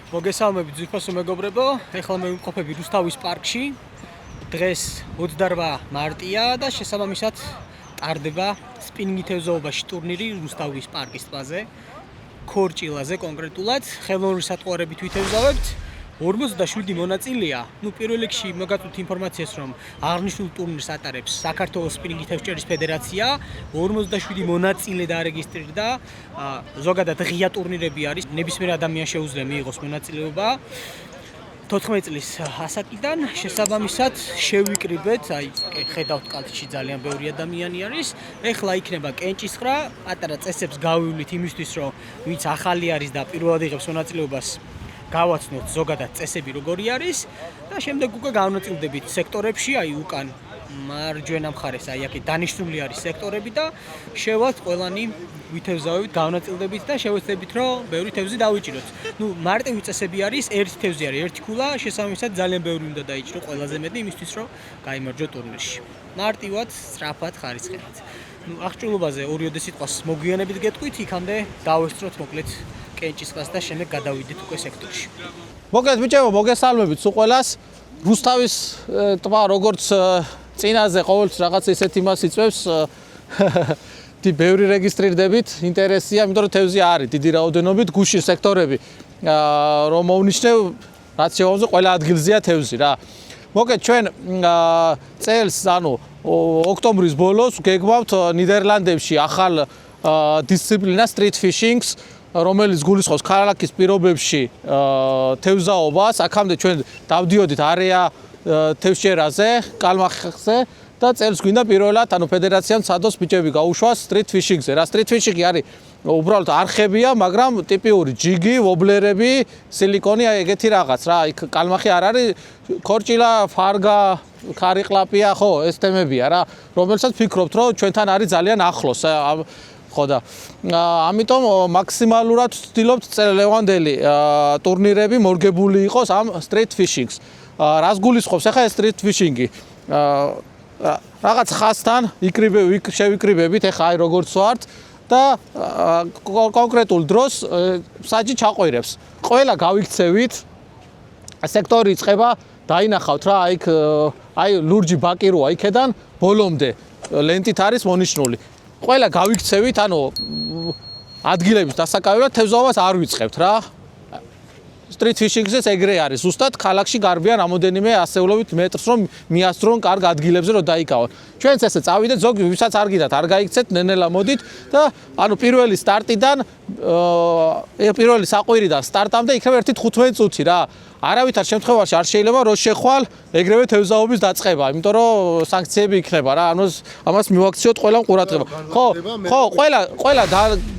მოგესალმებით ძვირფასო მეგობრებო, ეხლა მე ვიმყოფები რუსთავის პარკში. დღეს 28 მარტია და შესაბამისად ტარდება სპინინგი თევზაობაში ტურნირი რუსთავის პარკის ტბაზე, ქორჭილაზე კონკრეტულად. ხელოვნური სატყუარებით ვითევზავებთ. 47 მონაწილეა. პირველ რიგში მოგაწვით ინფორმაციას, რომ აღნიშნულ ტურნირს ატარებს საქართველოს სპინინგი თევზჭერის ფედერაცია. 47 მონაწილე დარეგისტრირდა. ზოგადად ღია ტურნირები არის. ნებისმიერ ადამიანს შეუძლია მიიღოს მონაწილეობა. 14 წლის ასაკიდან შესაბამისად შევიკრიბეთ, ხედავთ კალთში ძალიან ბევრი ადამიანი არის. ეხლა იქნება კენჭისყრა, პატარა წესებს გავივლით იმისთვის, რომ ვინც ახალი არის და პირველად იღებს მონაწილეობას, გავაცნოთ ზოგადად წესები როგორი არის და შემდეგ უკვე გავნაწილდებით სექტორებში, უკან მარჯვენა მხარეს, აქ დანიშნული არის სექტორები და შევალთ ყველანი ვითევზავებით, გავნაწილდებით და შევეცდებით, რომ ბევრი თევზი დავიჭიროთ. მარტივი წესები არის, ერთი თევზი არის, ერთი ქულა, შესაბამისად ძალიან ბევრი უნდა დაიჭირო, ყველაზე მეტი იმისთვის, რომ გაიმარჯვო ტურნირში. მარტივად, სწრაფად, ხარისხებით. აღჭურვილობაზე ორიოდე სიტყვას მოგვიანებით გეტყვით, იქამდე დავესწროთ მოკლედ კენჭისყრას და შემდეგ გადავიდეთ უკვე სექტორში. მოკლედ ბიჭებო, მოგესალმებით სულ ყველას. რუსთავის ტბა როგორც წინაზე ყოველთვის რაღაც ისეთ იმას იწვევს, ბევრი რეგისტრირდებით, ინტერესია, იმიტომ რომ თევზი არის დიდი რაოდენობით, გუშინ სექტორები რომ მოვნიშნევ, რაც შევამზო, ყველა ადგილზეა თევზი რა. მოკლედ ჩვენ წელს, ოქტომბრის ბოლოს გეგმავთ ნიდერლანდებში ახალ დისციპლინა street fishing-ს, რომელიც გულისხმობს ქალაქის პირობებში თევზაობას. აქამდე ჩვენ დავდიოდით არეა თევზჭერაზე, კალმახზე და წელს გვინდა პირველად, ფედერაციამ ცადოს ბიჭები გაუშვას street fishing-ზე. რა street fishing-ი არის უბრალოდ არხებია, მაგრამ ტიპიური ჯიგი, ვობლერები, სილიკონი, ეგეთი რაღაც რა. იქ კალმახი არ არის, ქორჭილა, ფარგა, ქარიყლაპია, ხო, ეს თემებია რა, რომელსაც ფიქრობთ, რომ ჩვენთან არის ძალიან ახლოს. ხო და ამიტომ მაქსიმალურად ვცდილობთ წელევანდელი ტურნირები მორგებული იყოს ამ street fishing-ს. რას გულისხმობს ახლა ეს street fishing-ი? რაღაც ხასთან შევიკრიბებით, ახლა როგორც ვართ და კონკრეტულ დროს საჯი ჩაყვირებს. ყველა გავიქცევით, სექტორი იწყება, დაინახავთ რა, ლურჯი ბაკი როა იქედან ბოლომდე ლენტით არის მონიშნული. ყველა გავიქცევით, ადგილების დასაკავებლად თევზაობას არ ვიწყებთ რა. street fishing-ზეც ეგრე არის. ზუსტად ქალაქში გარბიან რამოდენიმე ასეულობით მეტრს, რომ მიასწრონ კარგ ადგილებზე, რომ დაიკავონ. ჩვენც ესე წავიდეთ, ზოგი ვისაც არ გიდათ, არ გაიქცეთ, ნენელა მოდით და პირველი სტარტიდან, პირველი საყვირიდან სტარტამდე იქნება 1-15 წუთი რა. არავითარ შემთხვევაში არ შეიძლება რომ შეხვალ ეგრევე თევზაობის დაწყება, იმიტომ რომ სანქციები იქნება რა. ამას მივაქციოთ ყველა ყურადღება. ხო, ყველა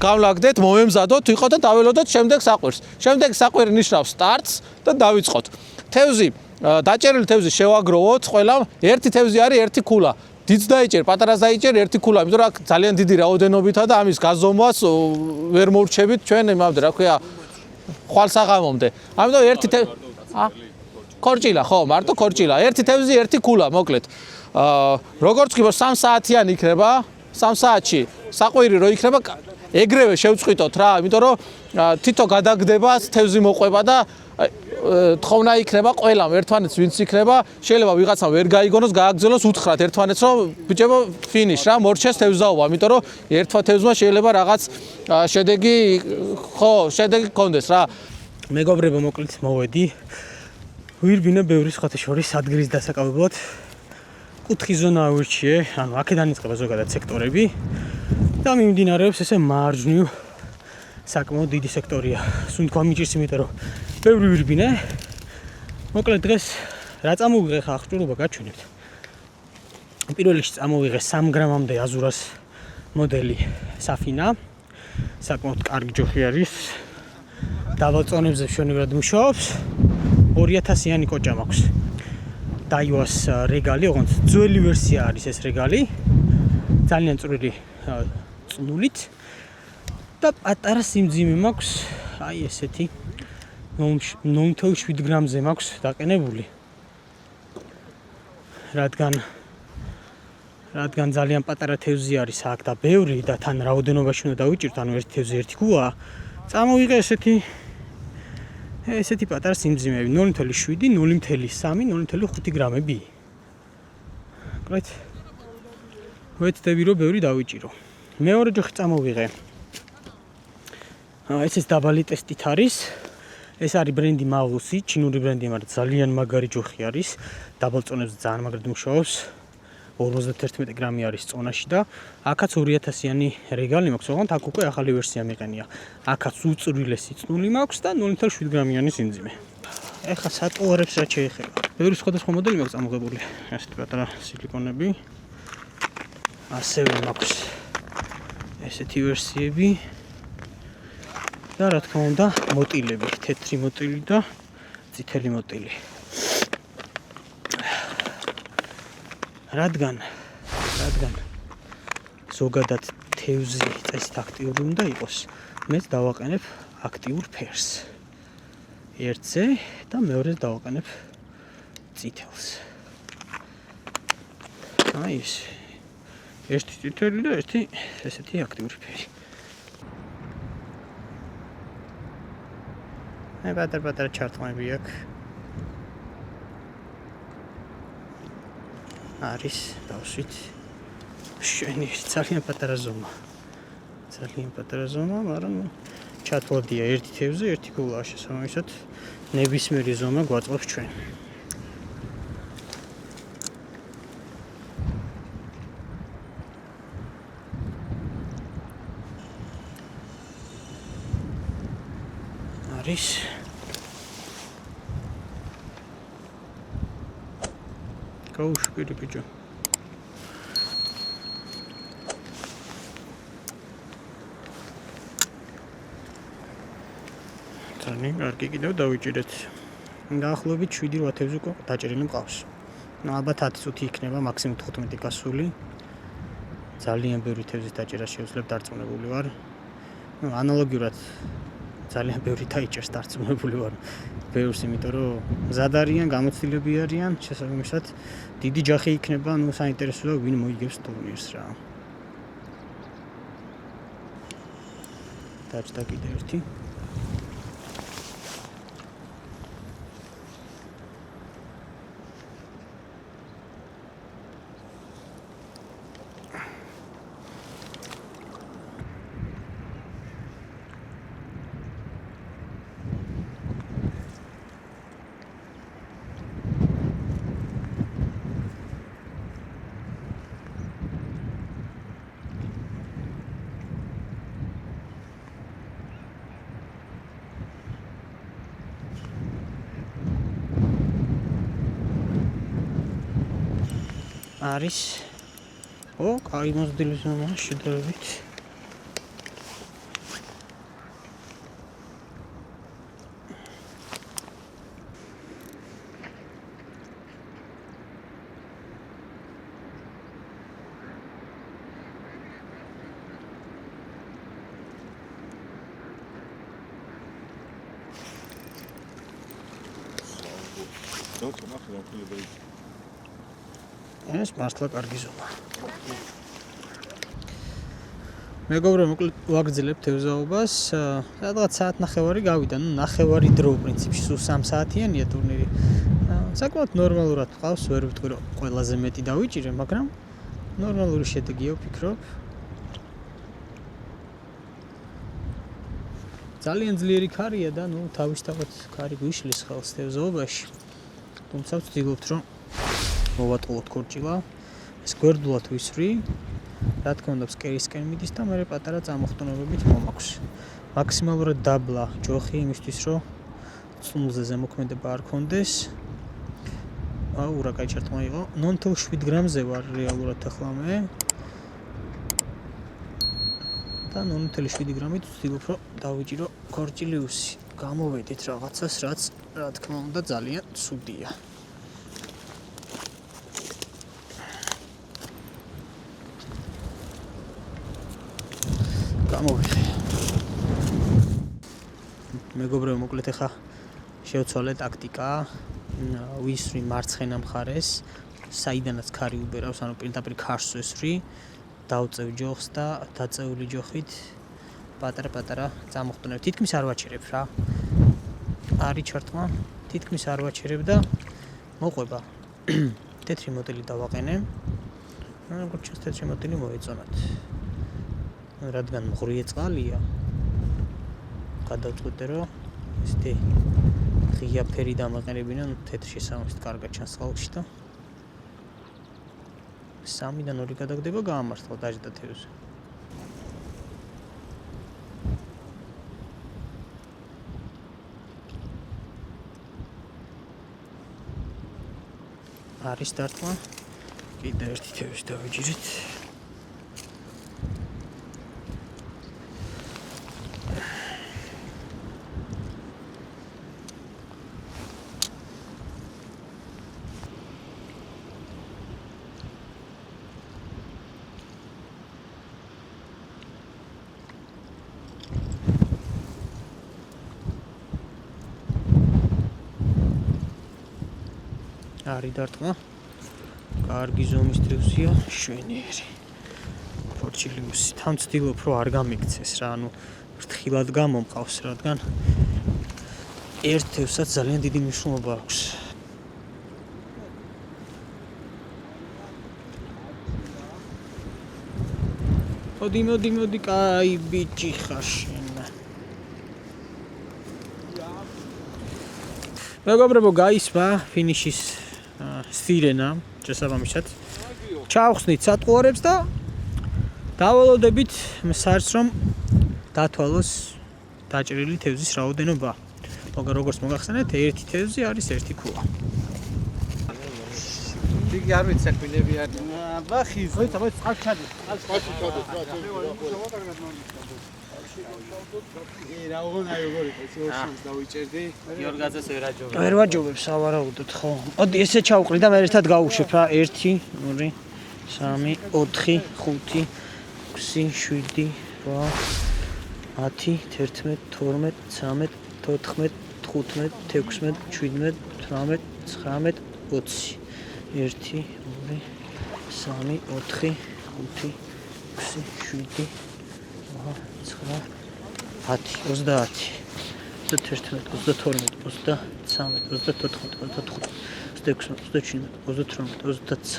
გავლაგდეთ, მომემზადოთ, ვიყოთ და დაველოდოთ შემდეგ საყვირს. შემდეგ საყვირი ნიშნავს სტარტს და დავიწყოთ. თევზი, დაჭერილი თევზი შევაგროვოთ ყველამ, ერთი თევზი არის ერთი ქულა. დიდს დაიჭერ, პატარას დაიჭერ ერთი ქულა, იმიტომ რომ აქ ძალიან დიდი რაოდენობითა და ამის გაზომვას ვერ მორჩებით ჩვენ იმამდე, რა ქვია, ხვალსაღამომდე. ამიტომ ერთი ქორჭილა, ხო, მარტო ქორჭილა. ერთი თევზი, ერთი ქულა, მოკლედ. როგორც კი 3 საათიანი იქნება, 3 საათში საყვირი რო იქნება, ეგრევე შევწყვიტოთ რა, იმიტომ რომ თითო გადაგდება, თევზი მოყვება და თხოვნა იქნება ყველამ, ერთმანეთს ვინც იქნება, შეიძლება ვიღაცამ ვერ გაიგონოს, გააგრძელოს უთხრათ ერთმანეთს, რომ ბიჭებო, ფინიშ რა, მორჩეს თევზაობა, იმიტომ რომ ერთმა თევზმა შეიძლება რაღაც შედეგი გქონდეს რა. მეგობრებო, მოკლედ მოვედი. ვირბინე ბევრი სხვათა შორის ადგილის დასაკავებლად. კუთხი ზონა ავირჩიე, აქედან იწყება ზოგადად სექტორები და მიმდინარეობს ესე მარჯვნივ საკმაოდ დიდი სექტორია. სულ თქვა მიჭირს, იმიტომ რომ ბევრი ვირბინე. მოკლედ დღეს რა წამოვიღე ხა აღჭურვილობა გაჩვენებთ. პირველ რიგში წამოვიღე 3 გრამამდე აზურას მოდელი საფინა. საკმაოდ კარგი ჯოხი არის. დაბალ წონებზე მშვენივრად მუშაობს. 2000-იანი კოჭა მაქვს. დაივას რეგალი, ოღონდ ძველი ვერსია არის ეს რეგალი. ძალიან წვრილი წნულით და პატარა სიმძიმე მაქვს, ესეთი 9.7 გრამზე მაქვს დაყენებული. რადგან ძალიან პატარა თევზი არის აქ და ბევრი და თან რაოდენობაში უნდა დავიჭირთ, ერთი თევზი ერთი ქულა. წამოვიღე ესეთი ესეთი პატარა სიმძიმეები 0.7, 0.3, 0.5 გრამები. გრეთ. ვეცდები რომ ბევრი დავიჭირო. მეორე ჯოხი წამოვიღე. ეს დაბალი ტესტით არის. ეს არის ბრენდი მაღლუსი, ჩინური ბრენდი, მაგრამ ძალიან მაგარი ჯოხი არის. დაბალწონებზე ძალიან მაგრად მუშაობს. 51 გრამი არის წონაში და აქაც 2000-იანი რეგალი მაქვს, ოღონდ აქ უკვე ახალი ვერსია მიყენია. აქაც უწვრილესი წნული მაქვს და 0.7 გრამიანი სიმძიმე. ეხლა სატუარებს რა შეეხება. ბევრი სხვადასხვა მოდელი მაქვს წამოღებული. ესეთი პატარა სილიკონები. ასევე მაქვს ესეთი ვერსიები. და რა თქმა უნდა, მოტილები, თეთრი მოტილი და წითელი მოტილი. რადგან ზოგადად თევზი წესით აქტიური უნდა იყოს, მეც დავაყენებ აქტიურ ფერს. ერთზე და მეორეს დავაყენებ წითელს. აი ეს. ერთი წითელი და ერთი ესეთი აქტიური ფერი. პატარ-პატარა ჩარტყმები აქვს. არის დავსვით. შენი ძალიან პატარა ზომა. ძალიან პატარა ზომა, მაგრამ ჩათვალდია ერთი თევზი, ერთი გულაა შესაბამისად ნებისმიერი ზომა გვაწყობს ჩვენ. არის გაუშვირი ბიჭო. ძალიან კარგი კიდევ დავიჭირეთ. დაახლოებით 7-8 თევზი უკვე დაჭერილი მყავს. ალბათ 10 წუთი იქნება, მაქსიმუმ 15 გასული. ძალიან ბევრი თევზის დაჭერა შეუძლებ დარწმუნებული ვარ. ანალოგიურად ძალიან ბევრი დაიჭერს დარწმუნებული ვარ. ბევრს, იმიტომ რომ მზად არიან, გამოცდილები არიან, შესაბამისად დიდი ჯახი იქნება, საინტერესოა ვინ მოიგებს ტურნირს რა. დაჭდა კიდე ერთი. არის კაი მოზრდილი ზომა შედარებით. ეს მართლა კარგი ზომა. მეგობრებო, მოკლედ ვაგრძელებ თევზაობას. სადღაც საათნახევარი გავიდა, ნახევარი დრო პრინციპში, სულ 3 საათიანია ტურნირი. საკმაოდ ნორმალურად ყავს, ვერ ვიტყვი რომ ყველაზე მეტი დავიჭირე, მაგრამ ნორმალური შედეგია ვფიქრობ. ძალიან ძლიერი ქარია და თავისთავად ქარი გვიშლის ხელს თევზაობაში. თუმცა ვცდილობთ რომ მოვატყუოთ ქორჭილა. ეს გვერდულად ვისვრი. რა თქმა უნდა, ფსკერისკენ მიდის და მე პატარა წამოხტუნებებით მომაქვს. მაქსიმალურად დაბლა ჯოხი იმისთვის, რომ წუნულზე ზემოქმედება არ კონდეს. აუ, რა კაი ჩარტყმა იყო. 0.7 გრამზე ვარ რეალურად ახლა მე. და 0.7 გრამით ვცდილობ, რომ დავიჭირო ქორჭილიუსი. გამოვედით რაღაცას, რაც რა თქმა უნდა ძალიან ცუდია. გამოვიდე. მეგობრებო, მოკლედ ახლა შევცვალე ტაქტიკა. ვისვრი მარცხენა მხარეს, საიდანაც ქარი უბერავს, ანუ პირდაპირ ქარს ვისვრი. დავწევ ჯოხს და დაწეული ჯოხით პატარა-პატარა წამოხტუნებ. თითქმის არ ვაჩერებ რა. არის ჩარტყმა, თითქმის არ ვაჩერებ და მოყვება. თეთრი მოდელი დავაყენე. როგორც ჩანს თეთრი მოდელი მოეწონათ. რადგან მღრიე წყალია. გადავწყვეტე რომ ისეთი ღია ფერი დამაყენებინა, თეთრი შესაბამისად კარგად ჩანს წყალში და 3-დან 2 გადაგდება გაამართლა დაждდა თევზი. არის დარტყმა. კიდევ ერთი თევზი დავიჯერეთ. არის დარტყმა. კარგი ზომის თევზია, შვენიერი. ფორჩილიუსი. თან ვცდილობ რომ არ გამიქცეს რა, ანუ ფრთხილად გამომყავს, რადგან ერთ თევზსაც ძალიან დიდი მნიშვნელობა აქვს. მოდი, კაი ბიჭი ხარ შენ. მეგობრებო, გაისმა ფინიშის სირენა, შესაბამისად. ჩავხსნით სატყუარებს და დავალოდებით მსარს რომ დათვალოს დაჭრილი თევზის რაოდენობა. მაგრამ როგორც მოგახსენეთ, ერთი თევზი არის ერთი ქულა. იგი არ ვიცი საქმეები არის. ბახის. მოიცა, წყალს ჩადი. ვერ ვაჯობებ სავარაუდოდ ხო. მოდი ესე ჩავყრი და მე ერთად გავუშვებ რა. 1 2 3 4 5 6 7 8 10 11 12 13 14 15 16 17 18 19 20 1 2 3 4 5 6 7 9 10 11 12 13 24 25 26 27 28 29 40 41 42 43 44 45 46 47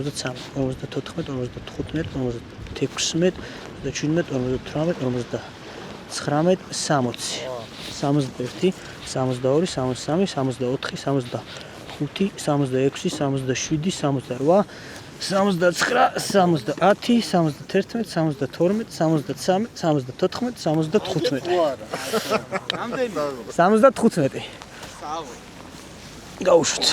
48 49 50 11 12 13 14 15 16 17 18 19 60 61 62 63 64 65 66 67 68 79 30 31 32 33 34 35 75 გავუშვით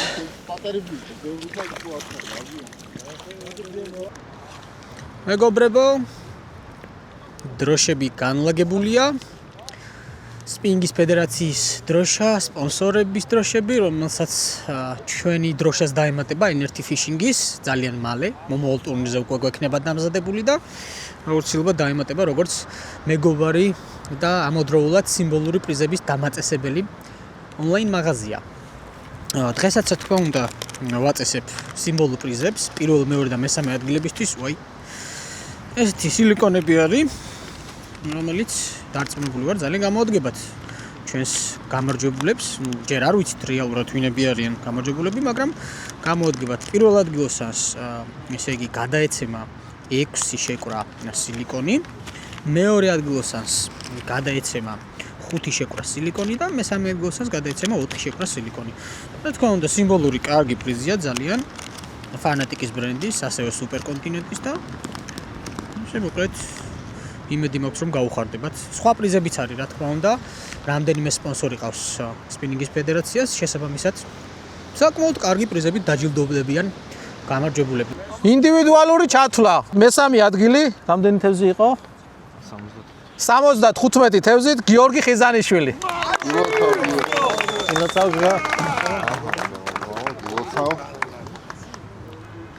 მეგობრებო დროშები განლაგებულია სპინინგის ფედერაციის დროშა სპონსორების დროშები რომელსაც ჩვენი დროშას დაემატება Energy Fishing-ის ძალიან მალე მომავალ ტურნირზე უკვე გვექნება დამზადებული და აუცილებლად დაემატება როგორც მეგობარი და ამოდროულად სიმბოლური პრიზების დამაწესებელი ონლაინ მაღაზია დღესაც რა თქმა უნდა ვაწესებ სიმბოლურ პრიზებს პირველ მეორე და მესამე ადგილებისთვის ვაი ესეთი სილიკონები არის რომელიც დარწმუნებული ვარ ძალიან გამოადგებათ ჩვენს გამარჯვებულებს ჯერ არ ვიცით რეალურად ვინები არიან გამარჯვებულები მაგრამ გამოადგებათ პირველ ადგილოსას ესე იგი გადაეცემა 6 შეკვრა სილიკონი მეორე ადგილოსას გადაეცემა 5 შეკვრა სილიკონი და მესამე ადგილოსას გადაეცემა 4 შეკვრა სილიკონი რა თქმა უნდა სიმბოლური კარგი პრიზია ძალიან ფანატიკის ბრენდის ასევე სუპერკონტინენტის და შემოკლეთ იმედი მაქვს რომ გაუხარდებათ. სხვა პრიზებიც არის რა თქმა უნდა. რამდენიმე სპონსორი ყავს სპინინგის ფედერაციას, შესაბამისად საკმაოდ კარგი პრიზებით დაჯილდოვდებიან გამარჯვებულები. ინდივიდუალური ჩათვლა. მესამე ადგილი, რამდენი თევზი იყო? 75 თევზით გიორგი ხიზანიშვილი.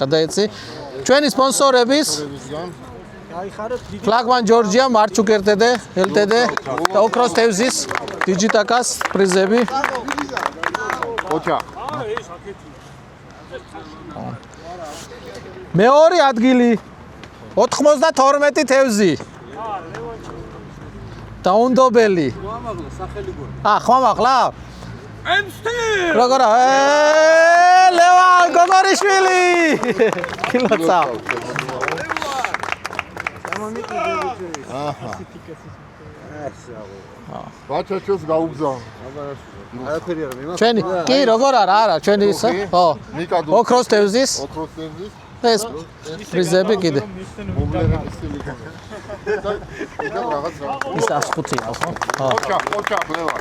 გადაეცი. ჩვენი სპონსორების ფლაგმან ჯორჯია, მარჩუკ LTD და ოქროს თევზის დიჯიტაკას პრიზები. ოჩა. მეორე ადგილი 92 თევზი. დაუნდობელი. ხმამაღლა? როგორ ლევან გოგორიშვილი. კილოცა. ბაჩაჩოს გაუგზავნა. ჩვენი კი როგორ არა ჩვენი ისა? ხო. ოქროს თევზის. ეს პრიზები კიდე. მობლერების სილიკონი. და რაღაც ის 105-ია, ხო? ოჩა ლევა.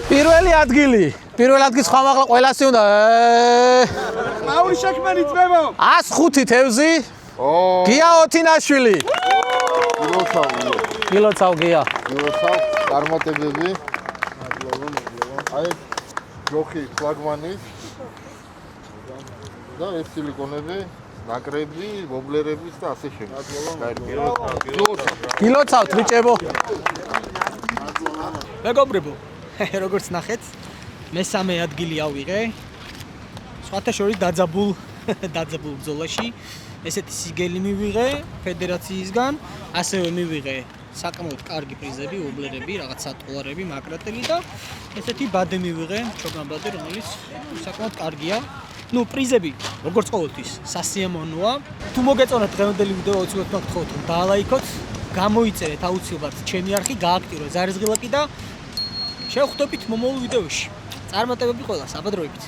პირველი ადგილი ხმამაღლა ყველასი უნდა. აური შექმენი ძმებო. 105 თევზი. გია ოთინაშვილი. კილოცავ გია. წარმატებები. აი ჯოხი ფლაგმანი. და ეს სილიკონები, ნაკრები, ვობლერების და ასე შემდეგ. კილოცავთ ბიჭებო. მეგობრებო, როგორც ნახეთ, მესამე ადგილი ავიღე. სხვათა შორის დაძაბულ ბრძოლაში. ესეთი სიგელი მივიღე ფედერაციისგან, ასევე მივიღე საკმაოდ კარგი პრიზები, ობლერები, რაღაც სატყუარები, მაკრატელი და ესეთი ბადე მივიღე, ჩოგან ბადე, რომელიც საკმაოდ კარგია. პრიზები, როგორც ყოველთვის, სასიამოვნოა. თუ მოგეწონათ დღევანდელი ვიდეო, უცბად გაგთხოვთ, რომ დაალაიქოთ, გამოიწერეთ აუცილებლად ჩემი არხი, გააქტიუროთ ზარიზღილაკი და შევხვდებით მომავალ ვიდეოში. წარმატებები ყველას, აბადროებით.